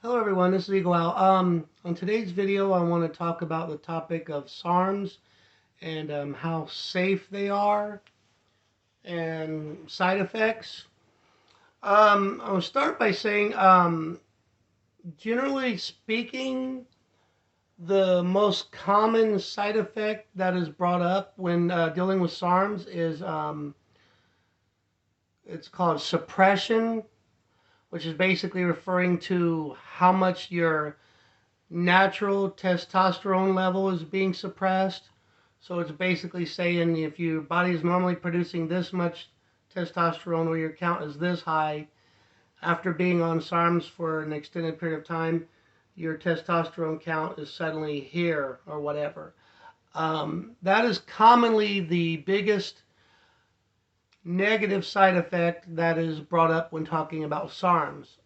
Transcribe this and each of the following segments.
Hello everyone, this is Eagle Owl. On today's video I want to talk about the topic of SARMs and how safe they are and side effects. I'll start by saying, generally speaking, the most common side effect that is brought up when dealing with SARMs is it's called suppression, which is basically referring to how much your natural testosterone level is being suppressed. So it's basically saying if your body is normally producing this much testosterone or your count is this high, after being on SARMs for an extended period of time, your testosterone count is suddenly here or whatever. That is commonly the biggest negative side effect that is brought up when talking about SARMs.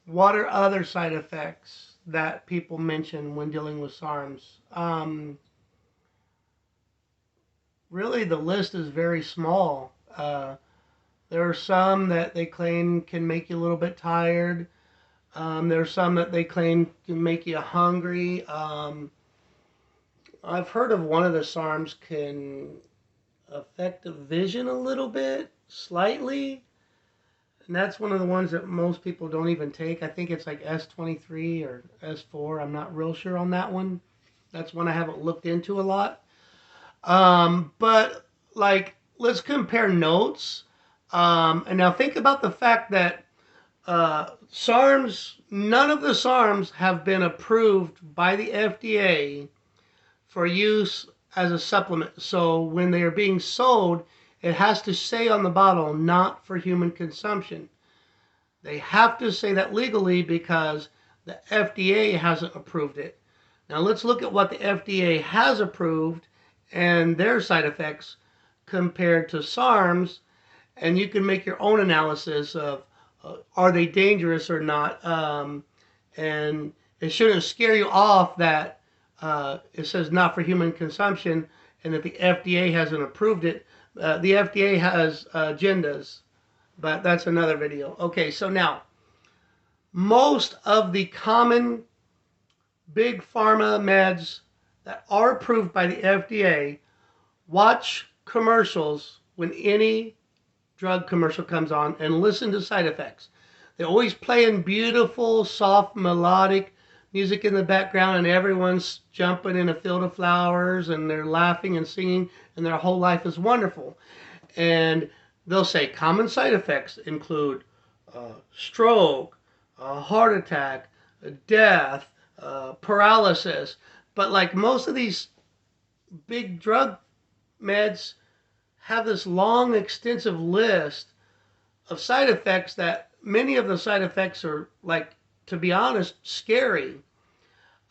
What are other side effects that people mention when dealing with SARMs? Really, the list is very small. There are some that they claim can make you a little bit tired. There are some that they claim can make you hungry. I've heard of one of the SARMs can affect the vision a little bit, slightly. And that's one of the ones that most people don't even take. I think it's like S23 or S4. I'm not real sure on that one. That's one I haven't looked into a lot. But like, let's compare notes. And now think about the fact that SARMs, none of the SARMs have been approved by the FDA for use as a supplement. So when they are being sold, it has to say on the bottle, not for human consumption. They have to say that legally because the FDA hasn't approved it. Now let's look at what the FDA has approved and their side effects compared to SARMs, and you can make your own analysis of are they dangerous or not. And it shouldn't scare you off that it says not for human consumption and that the FDA hasn't approved it. The FDA has agendas, but that's another video. Okay, so now, most of the common big pharma meds that are approved by the FDA, watch commercials when any drug commercial comes on and listen to side effects. They're always playing beautiful, soft, melodic music in the background, and everyone's jumping in a field of flowers, and they're laughing and singing, and their whole life is wonderful. And they'll say common side effects include stroke, heart attack, death, paralysis. But like most of these big drug meds have this long, extensive list of side effects that many of the side effects are, like, to be honest, scary.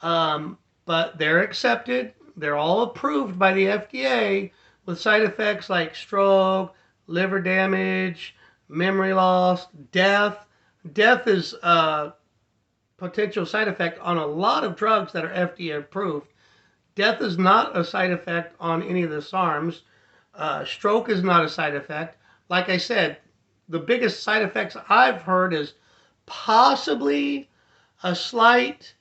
But they're accepted. They're all approved by the FDA with side effects like stroke, liver damage, memory loss, death. Death is a potential side effect on a lot of drugs that are FDA approved. Death is not a side effect on any of the SARMs. Stroke is not a side effect. Like I said, the biggest side effects I've heard is possibly a slight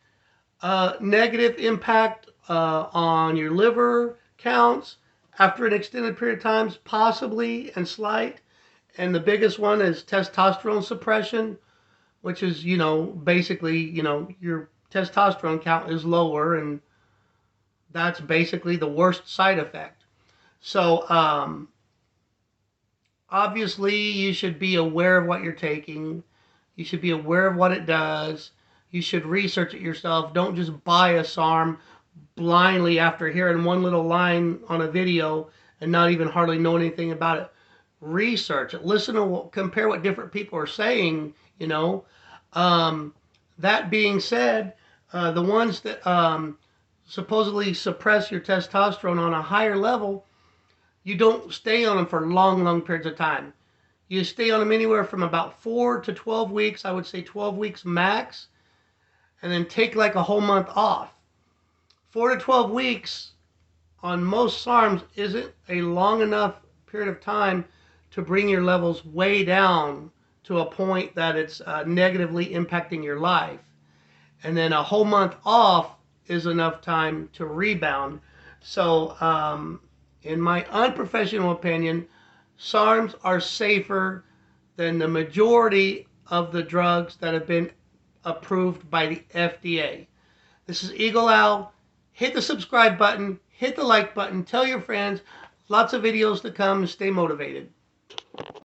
negative impact on your liver counts after an extended period of time, possibly and slight. And the biggest one is testosterone suppression, which is, basically, your testosterone count is lower, and that's basically the worst side effect. So, obviously, you should be aware of what you're taking. You should be aware of what it does. You should research it yourself. Don't just buy a SARM blindly after hearing one little line on a video and not even hardly know anything about it. Research it. Listen to compare what different people are saying, That being said, the ones that supposedly suppress your testosterone on a higher level, you don't stay on them for long, long periods of time. You stay on them anywhere from about 4 to 12 weeks. I would say 12 weeks max. And then take like a whole month off. 4 to 12 weeks on most SARMs isn't a long enough period of time to bring your levels way down to a point that it's negatively impacting your life. And then a whole month off is enough time to rebound. So, in my unprofessional opinion, SARMs are safer than the majority of the drugs that have been approved by the FDA. This is Eagle Owl. Hit the subscribe button, hit the like button, tell your friends. Lots of videos to come. Stay motivated.